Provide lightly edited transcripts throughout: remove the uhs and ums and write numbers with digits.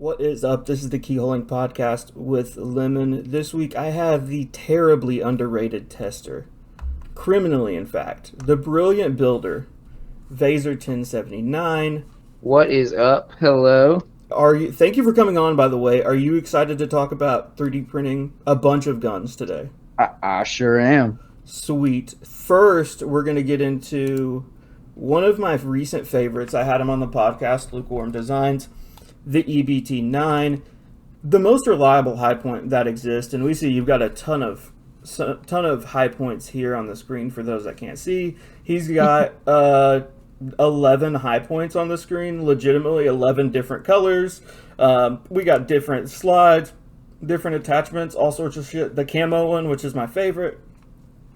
What is up? This is the Keyholing podcast with Lemon. This week I have the terribly underrated tester, criminally in fact, the brilliant builder, Vazer1079. What is up? Hello. Thank you for coming on, by the way. Are you excited to talk about 3D printing a bunch of guns today? I sure am. Sweet. First, we're going to get into one of my recent favorites. I had him on the podcast, Lukewarm Designs, the EBT9, the most reliable high point that exists. And we see you've got a ton of high points here on the screen for those that can't see. He's got 11 high points on the screen, legitimately 11 different colors. We got different slides, different attachments, all sorts of shit. The camo one, which is my favorite.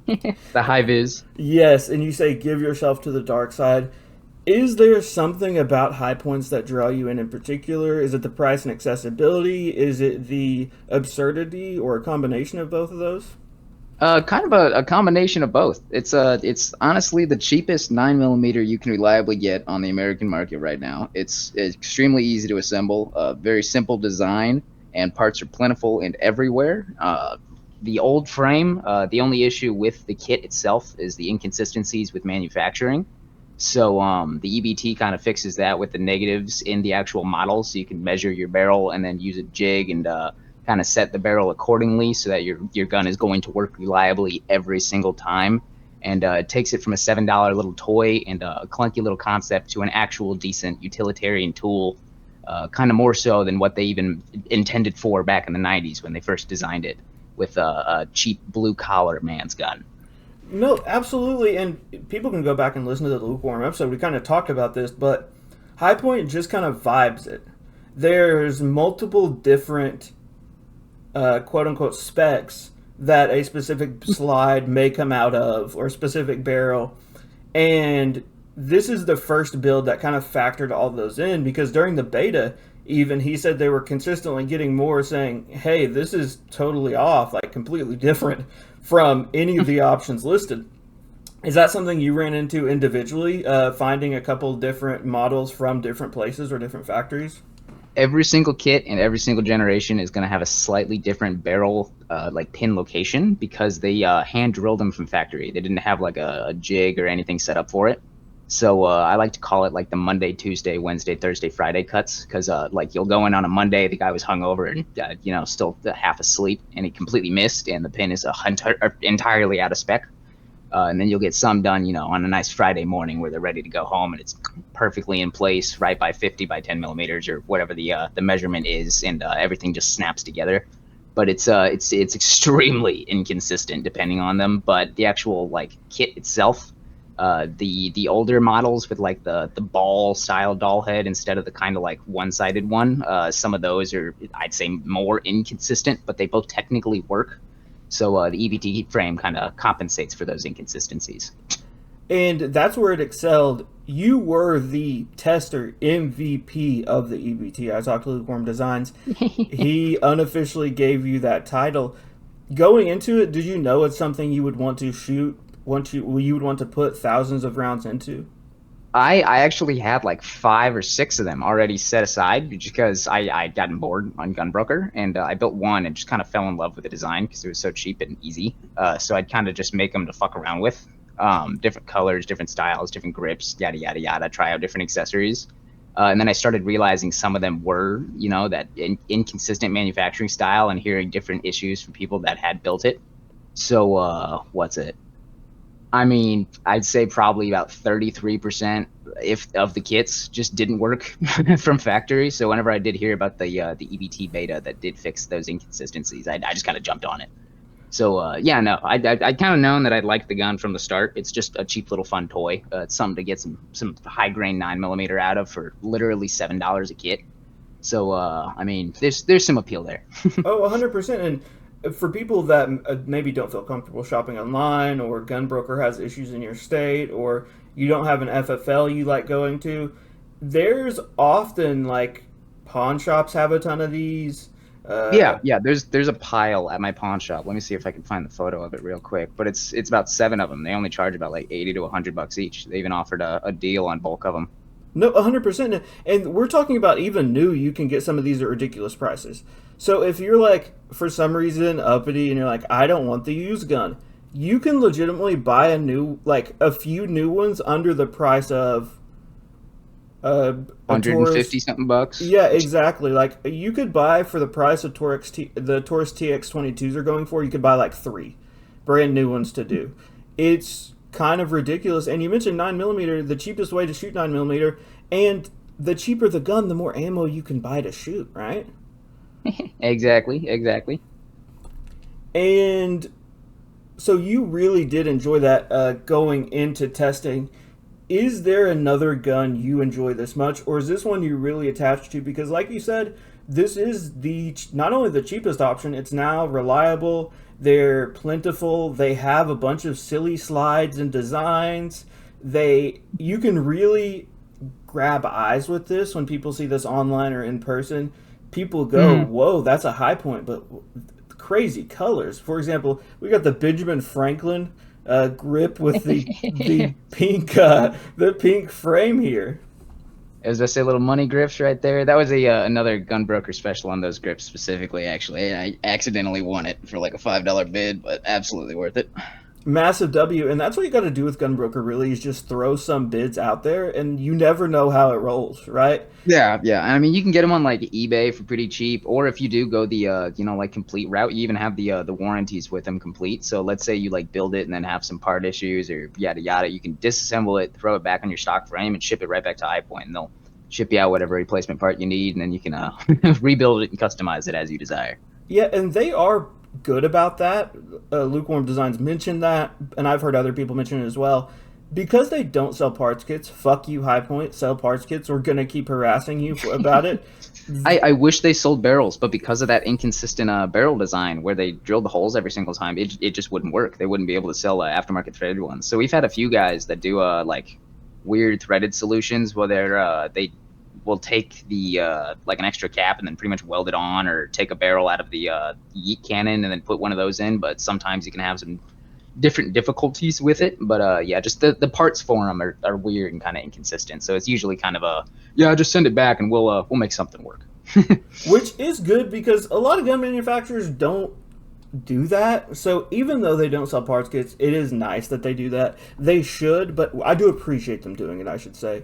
The high vis. Yes, and you say give yourself to the dark side. Is there something about high points that draw you in particular? Is it the price and accessibility? Is it the absurdity, or a combination of both of those? Kind of a combination of both. It's honestly the cheapest 9mm you can reliably get on the American market right now. It's extremely easy to assemble, very simple design, and parts are plentiful and everywhere. The old frame, the only issue with the kit itself is the inconsistencies with manufacturing. So the EBT kind of fixes that with the negatives in the actual model, so you can measure your barrel and then use a jig and kind of set the barrel accordingly so that your gun is going to work reliably every single time. And it takes it from a $7 little toy and a clunky little concept to an actual decent utilitarian tool, kind of more so than what they even intended for back in the 90s when they first designed it with a cheap blue-collar man's gun. No, absolutely, and people can go back and listen to the Lukewarm episode. We kind of talked about this, but High Point just kind of vibes it. There's multiple different quote-unquote specs that a specific slide may come out of, or a specific barrel, and this is the first build that kind of factored all those in, because during the beta, even he said they were consistently getting more saying, hey, this is totally off, like completely different from any of the options listed. Is that something you ran into individually, finding a couple different models from different places or different factories? Every single kit and every single generation is going to have a slightly different barrel like pin location, because they hand drilled them from factory. They didn't have like a jig or anything set up for it. So I like to call it like the Monday, Tuesday, Wednesday, Thursday, Friday cuts, because like you'll go in on a Monday, the guy was hungover and still half asleep, and he completely missed, and the pin is entirely out of spec. And then you'll get some done, on a nice Friday morning where they're ready to go home and it's perfectly in place, right by 50 by 10mm or whatever the measurement is, and everything just snaps together. But it's extremely inconsistent depending on them. But the actual like kit itself, the older models with like the ball style doll head instead of the kind of like one-sided one, some of those are, I'd say, more inconsistent, but they both technically work. So the EBT frame kind of compensates for those inconsistencies. And that's where it excelled. You were the tester MVP of the EBT. I talked to Lukewarm Designs. He unofficially gave you that title. Going into it, did you know it's something you would want to shoot, you would want to put thousands of rounds into? I actually had like 5 or 6 of them already set aside because I'd gotten bored on Gunbroker, and I built one and just kind of fell in love with the design because it was so cheap and easy. So I'd kind of just make them to fuck around with. Different colors, different styles, different grips, yada, yada, yada, try out different accessories. And then I started realizing some of them were, that inconsistent manufacturing style, and hearing different issues from people that had built it. So what's it? I mean, I'd say probably about 33% of the kits just didn't work from factory. So whenever I did hear about the EBT beta that did fix those inconsistencies, I just kind of jumped on it. So yeah, no, I'd kind of known that I'd liked the gun from the start. It's just a cheap little fun toy. It's something to get some high grain 9mm out of for literally $7 a kit. So I mean, there's some appeal there. Oh, 100%. And for people that maybe don't feel comfortable shopping online, or Gunbroker has issues in your state, or you don't have an FFL you like going to, there's often like pawn shops have a ton of these. Yeah. There's a pile at my pawn shop. Let me see if I can find the photo of it real quick. But it's about 7 of them. They only charge about like $80 to $100 each. They even offered a deal on bulk of them. No, 100%. And we're talking about even new, you can get some of these at ridiculous prices. So if you're like, for some reason, uppity and you're like, I don't want the used gun, you can legitimately buy like a few new ones under the price of a 150 Taurus. something bucks. Yeah, exactly. Like you could buy for the price of the Taurus TX22s are going for, you could buy like three brand new ones to do. It's kind of ridiculous. And you mentioned 9mm, the cheapest way to shoot 9mm, and the cheaper the gun, the more ammo you can buy to shoot, right? Exactly, exactly. And so you really did enjoy that going into testing. Is there another gun you enjoy this much, or is this one you really attached to? Because, like you said, this is the not only the cheapest option, it's now reliable. They're plentiful. They have a bunch of silly slides and designs. You can really grab eyes with this when people see this online or in person. People go, Mm. "Whoa, that's a high point!" But crazy colors. For example, we got the Benjamin Franklin grip with the pink frame here. As I say, little money grips right there. That was a another gunbroker special on those grips specifically. Actually, I accidentally won it for like a $5 bid, but absolutely worth it. Massive W, and that's what you got to do with Gunbroker. Really, is just throw some bids out there, and you never know how it rolls, right? Yeah, yeah. I mean, you can get them on like eBay for pretty cheap, or if you do go the like complete route, you even have the warranties with them complete. So let's say you like build it and then have some part issues or yada yada, you can disassemble it, throw it back on your stock frame, and ship it right back to High Point, and they'll ship you out whatever replacement part you need, and then you can rebuild it and customize it as you desire. Yeah, and they are good about that. Lukewarm Designs mentioned that, and I've heard other people mention it as well. Because they don't sell parts kits, fuck you, High Point, sell parts kits. We're gonna keep harassing you about it. I wish they sold barrels, but because of that inconsistent barrel design where they drilled the holes every single time, it just wouldn't work. They wouldn't be able to sell aftermarket threaded ones. So we've had a few guys that do like weird threaded solutions where they will take the like an extra cap and then pretty much weld it on, or take a barrel out of the yeet cannon and then put one of those in. But sometimes you can have some different difficulties with it. But yeah, just the parts for them are weird and kind of inconsistent. So it's usually kind of a yeah, just send it back and we'll make something work. Which is good because a lot of gun manufacturers don't do that. So even though they don't sell parts kits, it is nice that they do that. They should, but I do appreciate them doing it, I should say.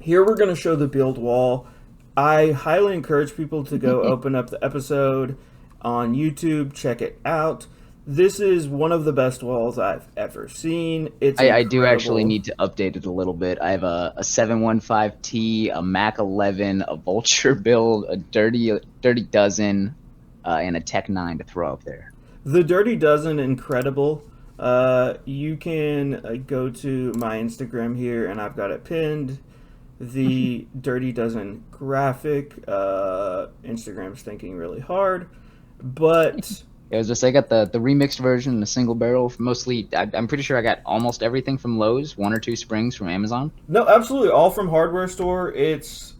Here we're going to show the build wall. I highly encourage people to go open up the episode on YouTube, check it out. This is one of the best walls I've ever seen. I do actually need to update it a little bit. I have a 715T, a Mac 11, a Vulture build, a Dirty Dozen, and a Tech 9 to throw up there. The Dirty Dozen, incredible. You can go to my Instagram here, and I've got it pinned. The Dirty Dozen graphic. Instagram's thinking really hard, but It was just I got the remixed version, the single barrel. Mostly, I'm pretty sure I got almost everything from Lowe's, one or two springs from Amazon. no, absolutely all from hardware store. It's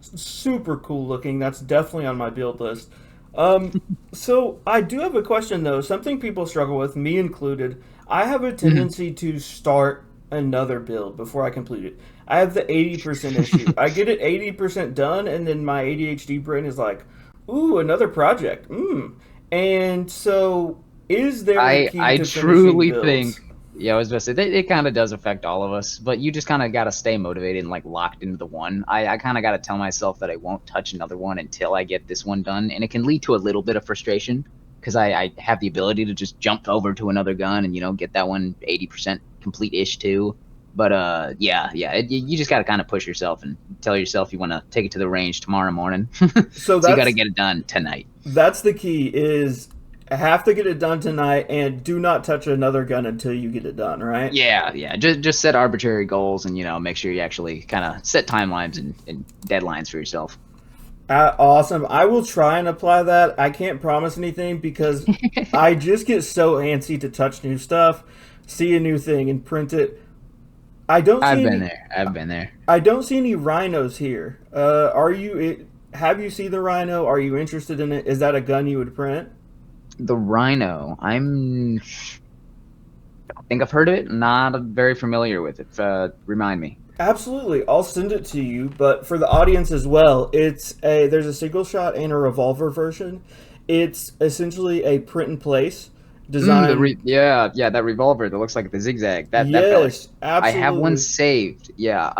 super cool looking. That's definitely on my build list. So I do have a question though. Something people struggle with, me included. I have a tendency to start another build before I complete it. I have the 80% issue. I get it 80% done, and then my ADHD brain is like, "Ooh, another project." And so, is there a key I to finishing truly think, builds? yeah, I was going to say it kind of does affect all of us, but you just kind of got to stay motivated and like locked into the one. I kind of got to tell myself that I won't touch another one until I get this one done, and it can lead to a little bit of frustration because I have the ability to just jump over to another gun and get that one 80% complete ish too. But you just got to kind of push yourself and tell yourself you want to take it to the range tomorrow morning. So So you got to get it done tonight. that's the key. Is I have to get it done tonight, and do not touch another gun until you get it done. Right? Yeah, yeah. Just set arbitrary goals and make sure you actually kind of set timelines and deadlines for yourself. Awesome. I will try and apply that. I can't promise anything because I just get so antsy to touch new stuff, see a new thing, and print it. I don't see I've been any. there. I've been there. I don't see any rhinos here. Are you? Have you seen the rhino? Are you interested in it? Is that a gun you would print? The Rhino. think I've heard of it. Not very familiar with it. Remind me. Absolutely, I'll send it to you. But for the audience as well, there's a single shot and a revolver version. It's essentially a print in place design. Yeah, that revolver that looks like the zigzag. That fella. Yes, I have one absolutely. saved. Yeah.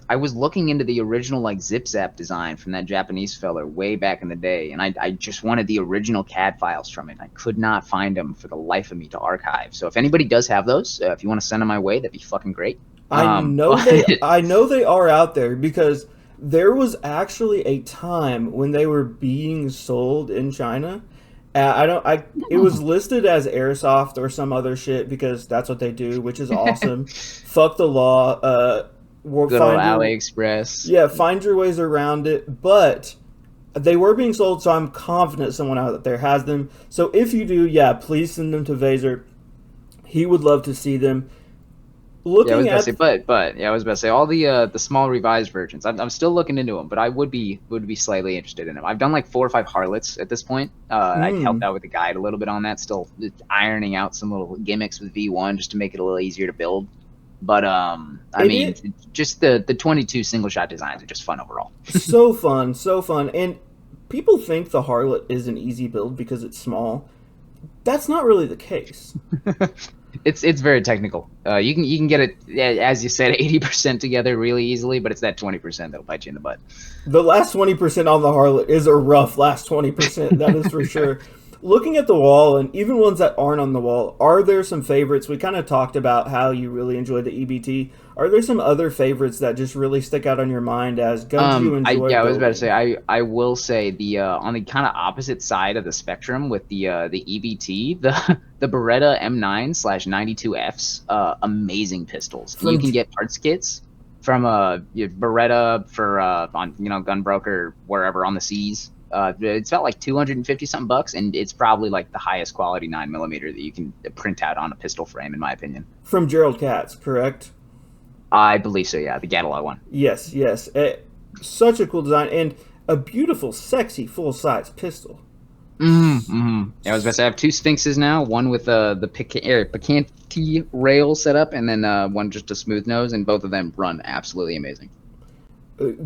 I was looking into the original like zip zap design from that Japanese fella way back in the day, and I just wanted the original CAD files from it. I could not find them for the life of me to archive. So if anybody does have those, if you want to send them my way, that'd be fucking great. But I know they are out there because there was actually a time when they were being sold in China. I don't I It was listed as airsoft or some other shit because that's what they do, which is awesome. Fuck the law. good old Find your AliExpress. Yeah, find your ways around it, but they were being sold, so I'm confident someone out there has them. So if you do, yeah, please send them to Vazer. He would love to see them. Yeah, I was Looking about to say, at but yeah, I was about to say all the small revised versions. I'm still looking into them, but I would be slightly interested in them. I've done like 4 or 5 harlots at this point. I've helped mm, out with the guide a little bit on that, still ironing out some little gimmicks with V1 just to make it a little easier to build. But I it mean, is just the 22 single shot designs are just fun overall. so fun, so fun. And people think the Harlot is an easy build because it's small. That's not really the case. It's very technical. You can get it, yeah, as you said, 80% together really easily, but it's that 20% that'll bite you in the butt. The last 20% on the Harlot is a rough last 20%, that is for sure. Looking at the wall, and even ones that aren't on the wall, are there some favorites? We kind of talked about how you really enjoy the EBT. Are there some other favorites that just really stick out on your mind as guns you enjoy I was about to say, building? I will say the on the kind of opposite side of the spectrum with the EBT, the Beretta M9/92Fs, amazing pistols, and you From can get parts kits from Beretta for on Gunbroker wherever on the seas. It's about like 250 something bucks, and it's probably like the highest quality 9mm that you can print out on a pistol frame, in my opinion. from Gerald Katz, correct? I believe so, yeah, the Gatalog one. Yes, yes. Such a cool design and a beautiful, sexy, full size pistol. Yeah, I was about to say I have 2 Sphinxes now, one with the Picanti rail set up, and then one just a smooth nose, and both of them run absolutely amazing.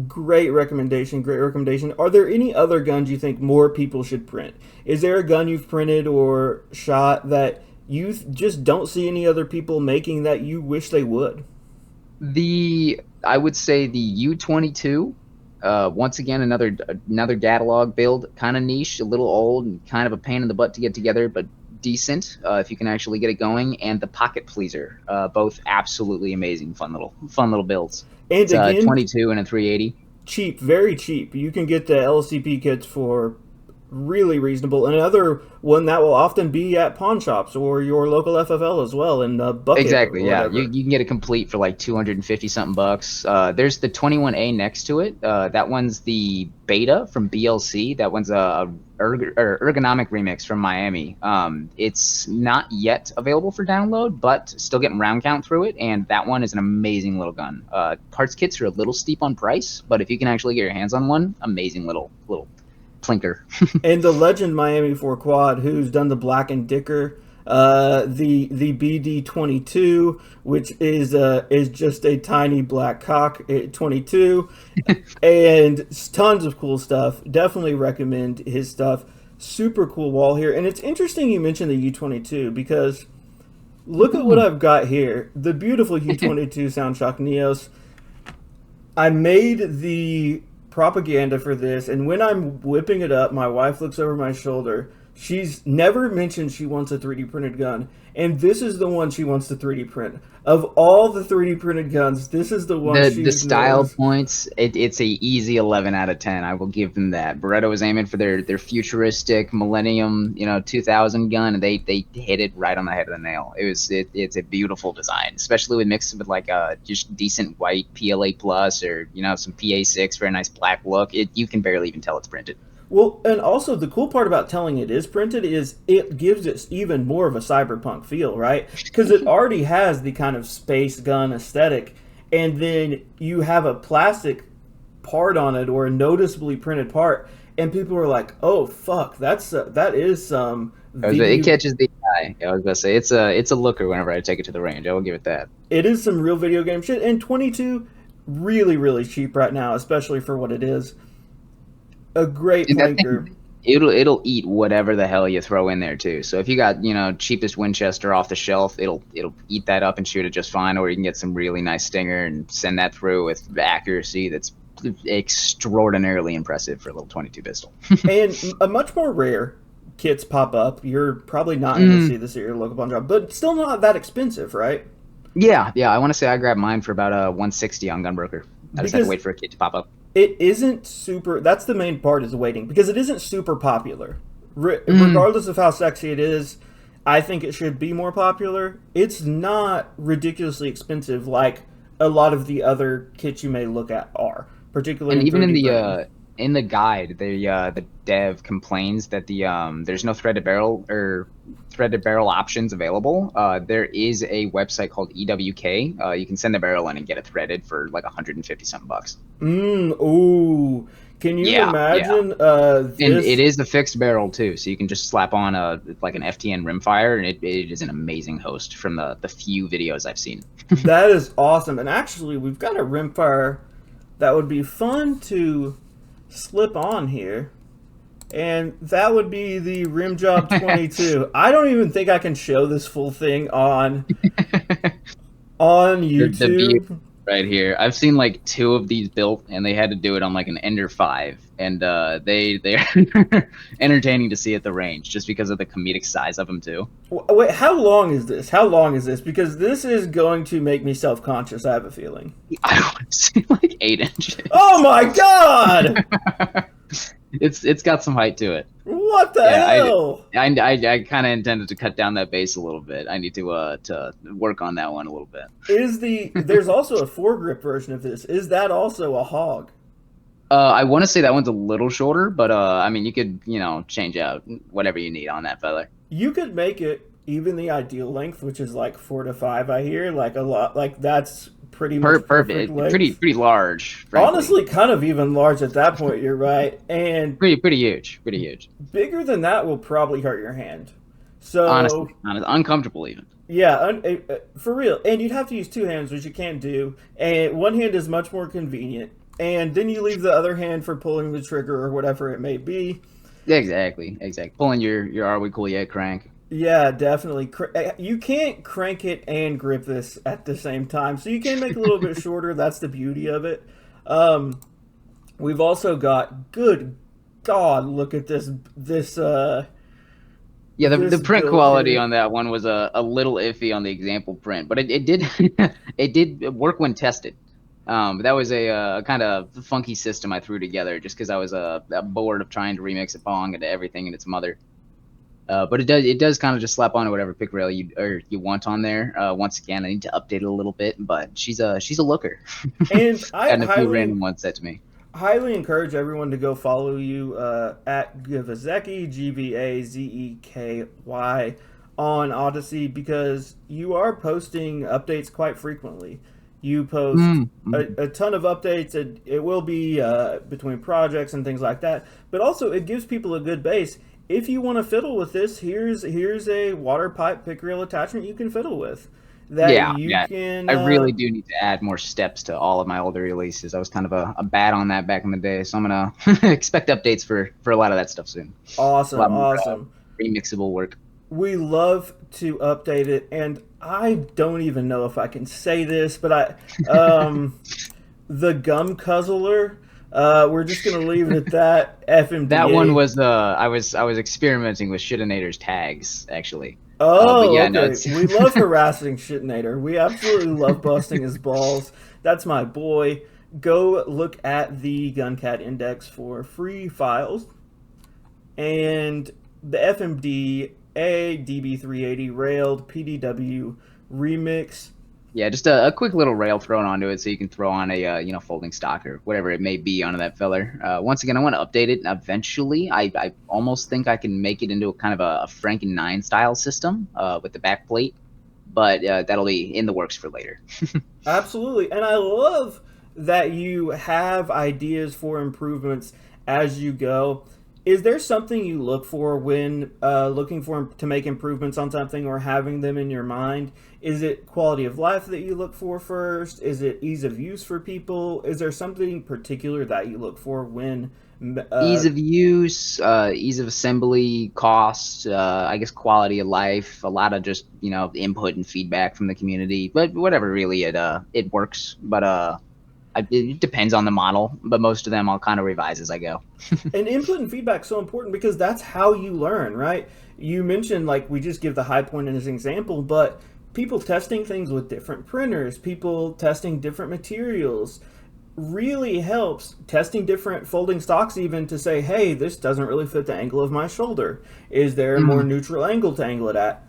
Great recommendation. Great recommendation. Are there any other guns you think more people should print? Is there a gun you've printed or shot that you just don't see any other people making that you wish they would? I would say the U-22. Once again, another Gatalog build, kind of niche, a little old, and kind of a pain in the butt to get together, but decent if you can actually get it going. And the Pocket Pleaser, both absolutely amazing, fun little builds. And It's a again, 22 and a 380. cheap, very cheap. You can get the LCP kits for really reasonable. Another one that will often be at pawn shops or your local FFL as well in the bucket or Exactly, yeah. You, whatever. you can get it complete for like 250 something bucks. There's the 21A next to it. That one's the beta from BLC. That one's a ergonomic remix from Miami. It's not yet available for download, but still getting round count through it. And that one is an amazing little gun. Parts kits are a little steep on price, but if you can actually get your hands on one, amazing little plinker. And the legend Miami 4 Quad, who's done the Black and Dicker, the BD22, which is just a tiny black cock 22, and tons of cool stuff. Definitely recommend his stuff. Super cool wall here, and it's interesting you mentioned the U22 because look at what I've got here. The beautiful U22 Soundshock Neos. I made the propaganda for this, and when I'm whipping it up, my wife looks over my shoulder. She's never mentioned she wants a 3D printed gun, and this is the one she wants to 3D print. Of all the 3D printed guns, this is the one The she style knows. points, it's a easy 11 out of 10. I will give them that. Beretta was aiming for their futuristic Millennium, 2000 gun, and they hit it right on the head of the nail. It's a beautiful design, especially when mixed with like a just decent white PLA plus or some PA6 for a nice black look. You can barely even tell it's printed. Well, and also the cool part about telling it is printed is it gives it even more of a cyberpunk feel, right? Because it already has the kind of space gun aesthetic, and then you have a plastic part on it or a noticeably printed part, and people are like, "Oh fuck, that is some It VD." catches the I was gonna say it's a looker whenever I take it to the range. I will give it that. It is some real video game shit, and 22 really really cheap right now, especially for what it is. A great And that flanker. thing, it'll eat whatever the hell you throw in there too. So if you got cheapest Winchester off the shelf, it'll eat that up and shoot it just fine. Or you can get some really nice stinger and send that through with accuracy that's extraordinarily impressive for a little 22 pistol. And a much more rare kits pop up. You're probably not going to see this at your local pawn shop, but still not that expensive, right? Yeah. I want to say I grabbed mine for about 160 on Gunbroker. I just had to wait for a kit to pop up. It isn't super. That's the main part, is waiting, because it isn't super popular. Regardless of how sexy it is, I think it should be more popular. It's not ridiculously expensive like a lot of the other kits you may look at are, particularly. And even in 3D the printing. in the guide, the dev complains that there's no threaded barrel or threaded barrel options available. There is a website called EWK. You can send the barrel in and get it threaded for like 150 something bucks. Ooh. Can you imagine And this? it is a fixed barrel too, so you can just slap on like an FTN rimfire, and it is an amazing host from the few videos I've seen. That is awesome. And actually, we've got a rimfire that would be fun to slip on here. And that would be the Rimjob 22. I don't even think I can show this full thing on The view YouTube. right here. I've seen like 2 of these built, and they had to do it on like an Ender 5, and they're entertaining to see at the range just because of the comedic size of them too. Wait, how long is this? How long is this? Because this is going to make me self-conscious, I have a feeling. I want to see like 8 inches. Oh my god! It's got some height to it. What the hell? I kind of intended to cut down that base a little bit. I need to work on that one a little bit. There's also a foregrip version of this. Is that also a hog? I want to say that one's a little shorter, but I mean, you could change out whatever you need on that fella. You could make it even the ideal length, which is like 4 to 5. I hear like a lot. Like that's pretty much Perfect. length. Pretty large. Frankly. Honestly, kind of even large at that point. You're right, and pretty huge. bigger than that will probably hurt your hand. So honestly, uncomfortable even. Yeah, for real. And you'd have to use 2 hands, which you can't do. And one hand is much more convenient. And then you leave the other hand for pulling the trigger or whatever it may be. Exactly. Pulling your Are We Cool Yet crank. Yeah, definitely. You can't crank it and grip this at the same time. So you can make it a little bit shorter. That's the beauty of it. We've also got, good God, look at this. Yeah, the print quality here on that one was a little iffy on the example print, but it did it did work when tested. That was a kind of funky system I threw together just because I was bored of trying to remix a Pong into everything and its mother. But it does kind of just slap on whatever pick rail you want on there. Once again, I need to update it a little bit, but she's a looker. And I got a few random ones set to me. Highly encourage everyone to go follow you at Gavazeki, Gvazeky, on Odyssey, because you are posting updates quite frequently. You post a ton of updates, and it will be between projects and things like that. But also, it gives people a good base. If you want to fiddle with this, here's a water pipe pick reel attachment you can fiddle with. Can, I really do need to add more steps to all of my older releases. I was kind of a bad on that back in the day, so I'm gonna expect updates for a lot of that stuff soon. Awesome. Remixable work. We love to update it, and I don't even know if I can say this, but the gum guzzler. We're just gonna leave it at that. FMDA. That one was I was experimenting with Shitinator's tags actually. Oh, yeah, okay. no, We love harassing Shitinator. We absolutely love busting his balls. That's my boy. Go look at the GunCat Index for free files. And the FMD DB380 railed PDW remix. Yeah, just a quick little rail thrown onto it so you can throw on a folding stock or whatever it may be onto that feller. Once again, I want to update it eventually. I almost think I can make it into a kind of a Franken 9 style system with the back plate, but that'll be in the works for later. Absolutely, and I love that you have ideas for improvements as you go. Is there something you look for when looking for to make improvements on something or having them in your mind? Is it quality of life that you look for first? Is it ease of use for people? Is there something particular that you look for when Ease uh, of use, ease of assembly, cost, I guess quality of life, a lot of just, input and feedback from the community, but whatever really it works. But it depends on the model, but most of them I'll kind of revise as I go. and input and feedback so important because that's how you learn, right? You mentioned like we just give the high point as an example, but people testing things with different printers, people testing different materials really helps. Testing different folding stocks even to say, hey, this doesn't really fit the angle of my shoulder. Is there a more Mm, neutral angle to angle it at?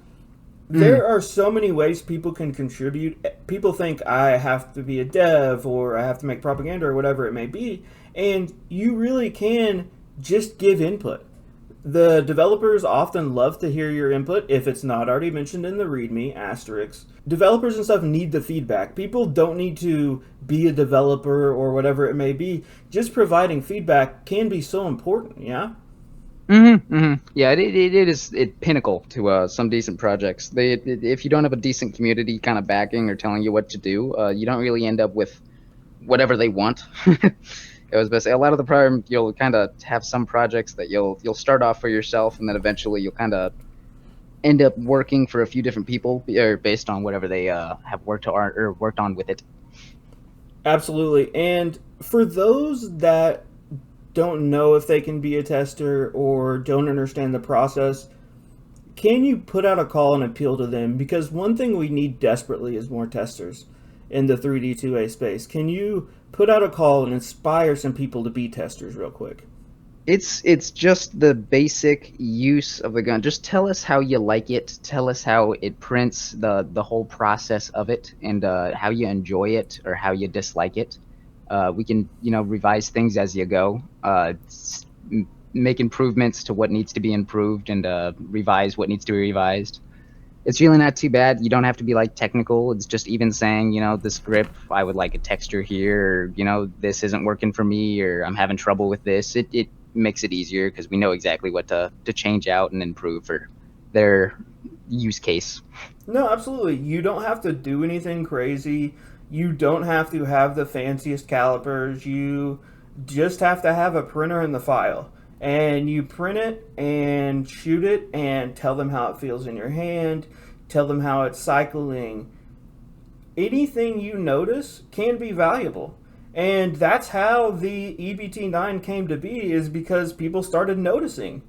mm. There are so many ways people can contribute. People think I have to be a dev or I have to make propaganda or whatever it may be, and you really can just give input. The developers often love to hear your input if it's not already mentioned in the README asterisks. Developers and stuff need the feedback. People don't need to be a developer or whatever it may be. Just providing feedback can be so important, yeah? Yeah, it is pinnacle to some decent projects. If you don't have a decent community kind of backing or telling you what to do, you don't really end up with whatever they want. I was best say a lot of the problem you'll kind of have some projects that you'll start off for yourself, and then eventually you'll kind of end up working for a few different people or based on whatever they have worked on or worked on with it. Absolutely. And for those that don't know if they can be a tester or don't understand the process, can you put out a call and appeal to them? Because one thing we need desperately is more testers in the 3D 2A space. Can you put out a call and inspire some people to be testers real quick? It's just the basic use of the gun. Just tell us how you like it. Tell us how it prints, the whole process of it, and how you enjoy it or how you dislike it. We can, revise things as you go. Make improvements to what needs to be improved, and revise what needs to be revised. It's really not too bad. You don't have to be like technical. It's just even saying, this grip, I would like a texture here, or, this isn't working for me, or I'm having trouble with this. It makes it easier because we know exactly what to change out and improve for their use case. No, absolutely. You don't have to do anything crazy. You don't have to have the fanciest calipers. You just have to have a printer in the file. And you print it and shoot it and tell them how it feels in your hand, tell them how it's cycling. Anything you notice can be valuable. And that's how the EBT9 came to be, is because people started noticing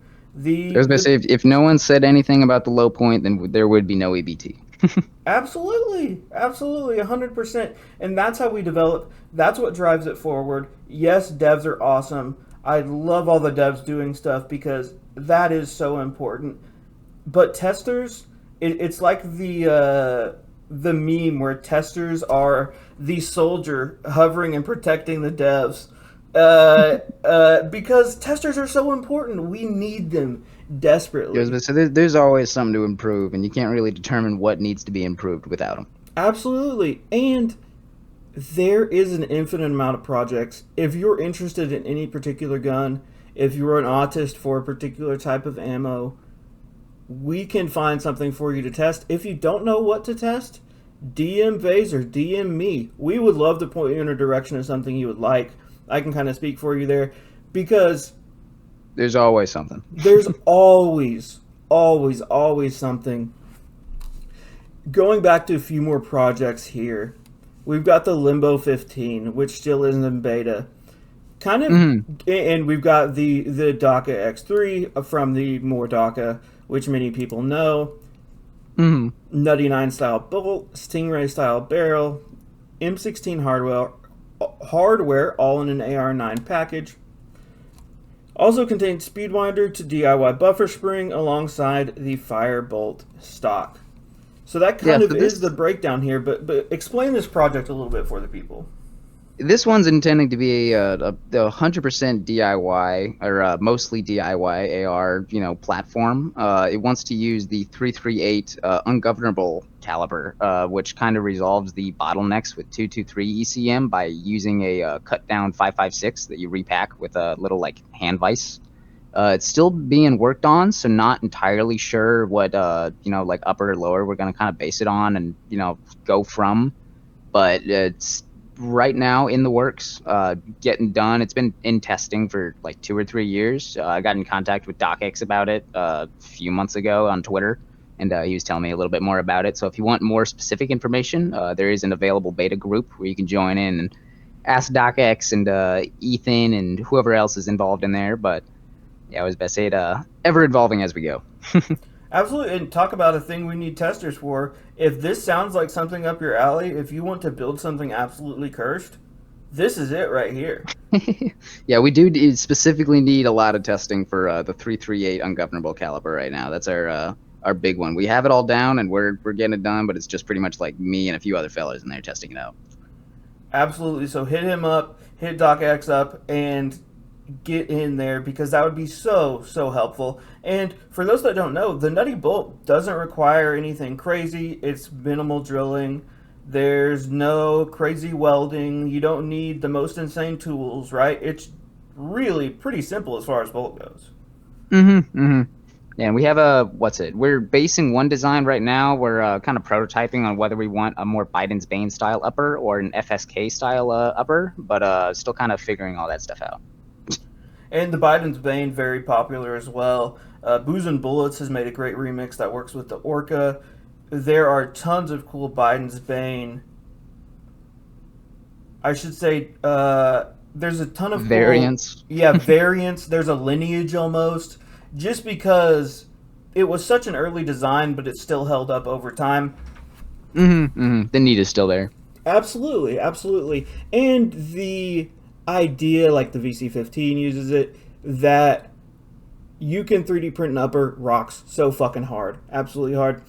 I was going to the say, if no one said anything about the low point, then there would be no EBT. absolutely, absolutely, 100%. And that's how we develop. That's what drives it forward. Yes, devs are awesome. I love all the devs doing stuff because that is so important. But testers, it's like the meme where testers are the soldier hovering and protecting the devs. Because testers are so important. We need them desperately. So there's always something to improve, and you can't really determine what needs to be improved without them. Absolutely. And there is an infinite amount of projects. If you're interested in any particular gun, if you're an autist for a particular type of ammo, we can find something for you to test. If you don't know what to test, DM Vazer, DM me. We would love to point you in a direction of something you would like. I can kind of speak for you there because There's always something. there's always, always, always something. Going back to a few more projects here, we've got the Limbo 15, which still isn't in beta. Kind of, Mm-hmm. and we've got the DACA X3 from the More DACA, which many people know. Mm-hmm. Nutty 9 style bolt, Stingray style barrel, M16 hardware all in an AR9 package. Also contains Speedwinder to DIY buffer spring alongside the Firebolt stock. So that Yeah, kind of for is this the breakdown here, but explain this project a little bit for the people. this one's intending to be a 100% DIY or mostly DIY AR, platform. It wants to use the 338 ungovernable caliber, which kind of resolves the bottlenecks with 223 ECM by using a cut down 556 that you repack with a little like hand vise. It's still being worked on, so not entirely sure what like upper or lower we're gonna kind of base it on and go from. But it's right now in the works, getting done. It's been in testing for like 2 or 3 years. I got in contact with DocX about it a few months ago on Twitter, and he was telling me a little bit more about it. So if you want more specific information, there is an available beta group where you can join in and ask DocX and Ethan and whoever else is involved in there. But yeah, I was best say it ever evolving as we go. Absolutely, and talk about a thing we need testers for. If this sounds like something up your alley, if you want to build something absolutely cursed, this is it right here. Yeah, we do specifically need a lot of testing for the 338 ungovernable caliber right now. That's our big one. We have it all down and we're getting it done, but it's just pretty much like me and a few other fellas in there testing it out. Absolutely. So hit him up, hit DocX up, and get in there because that would be so helpful. And for those that don't know, the Nutty Bolt doesn't require anything crazy. It's minimal drilling. There's no crazy welding. You don't need the most insane tools, right? It's really pretty simple as far as bolt goes. Yeah, and we have we're basing one design right now. We're kind of prototyping on whether we want a more Biden's Bane style upper or an FSK style upper, but still kind of figuring all that stuff out. And the Biden's Bane, very popular as well. Booze and Bullets has made a great remix that works with the Orca. There are tons of cool Biden's Bane. I should say there's a ton of variants. Cool, yeah, variants. There's a lineage almost. Just because it was such an early design, but it's still held up over time. The need is still there. Absolutely, absolutely. And the idea, like the VC15 uses it, that you can 3D print an upper rocks so fucking hard. Absolutely hard.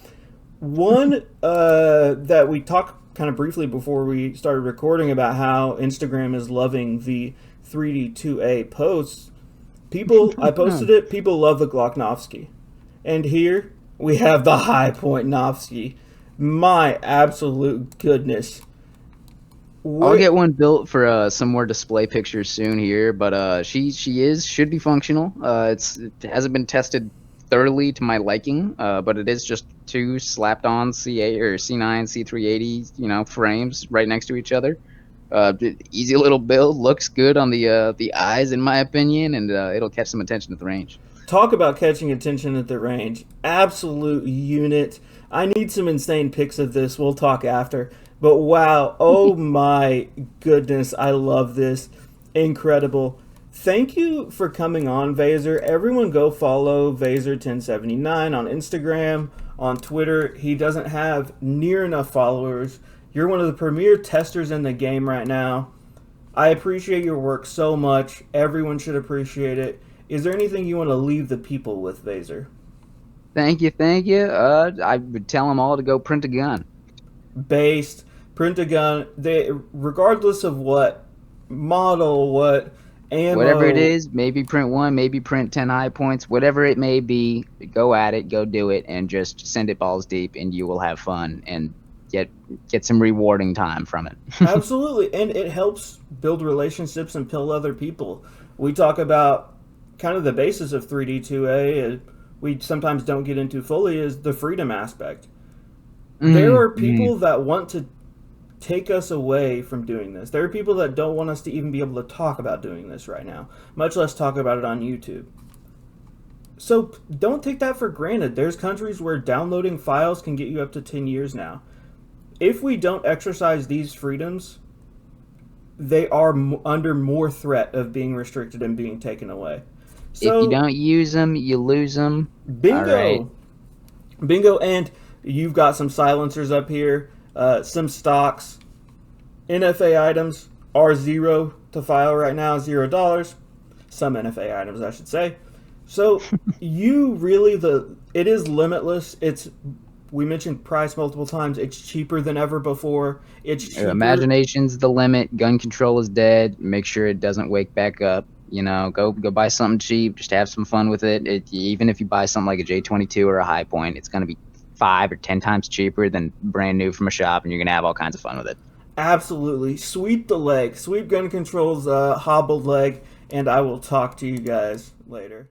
One that we talked kind of briefly before we started recording about how Instagram is loving the 3D2A posts. I posted it, people love the Glocknovsky. And here we have the High Point Novsky. My absolute goodness. I'll get one built for some more display pictures soon here, but she should be functional. It hasn't been tested thoroughly to my liking, but it is just two slapped on C8 or C9 C380 frames right next to each other. Easy little build, looks good on the eyes in my opinion, and it'll catch some attention at the range. Talk about catching attention at the range. Absolute unit. I need some insane pics of this. We'll talk after. But wow, oh my goodness, I love this. Incredible. Thank you for coming on, Vazer. Everyone go follow Vazer1079 on Instagram, on Twitter. He doesn't have near enough followers. You're one of the premier testers in the game right now. I appreciate your work so much. Everyone should appreciate it. Is there anything you want to leave the people with, Vazer? Thank you. I would tell them all to go print a gun. Based, print a gun. Regardless of what model, what ammo, whatever it is, maybe print one, maybe print 10 high points, whatever it may be, go at it, go do it, and just send it balls deep, and you will have fun and get some rewarding time from it. Absolutely, and it helps build relationships and pill other people. We talk about kind of the basis of 3D2A, we sometimes don't get into fully, is the freedom aspect. There are people that want to take us away from doing this. There are people that don't want us to even be able to talk about doing this right now, much less talk about it on YouTube. So don't take that for granted. There's countries where downloading files can get you up to 10 years now. If we don't exercise these freedoms, they are under more threat of being restricted and being taken away. So, if you don't use them, you lose them. Bingo. Right. Bingo, and you've got some silencers up here, some stocks. NFA items are zero to file right now, $0. Some NFA items, I should say. So you really, it is limitless. We mentioned price multiple times. It's cheaper than ever before. It's cheaper. Imagination's the limit. Gun control is dead. Make sure it doesn't wake back up. Go buy something cheap. Just have some fun with it. Even if you buy something like a J22 or a High Point, it's going to be 5 or 10 times cheaper than brand new from a shop, and you're going to have all kinds of fun with it. Absolutely. Sweep the leg. Sweep gun control's hobbled leg, and I will talk to you guys later.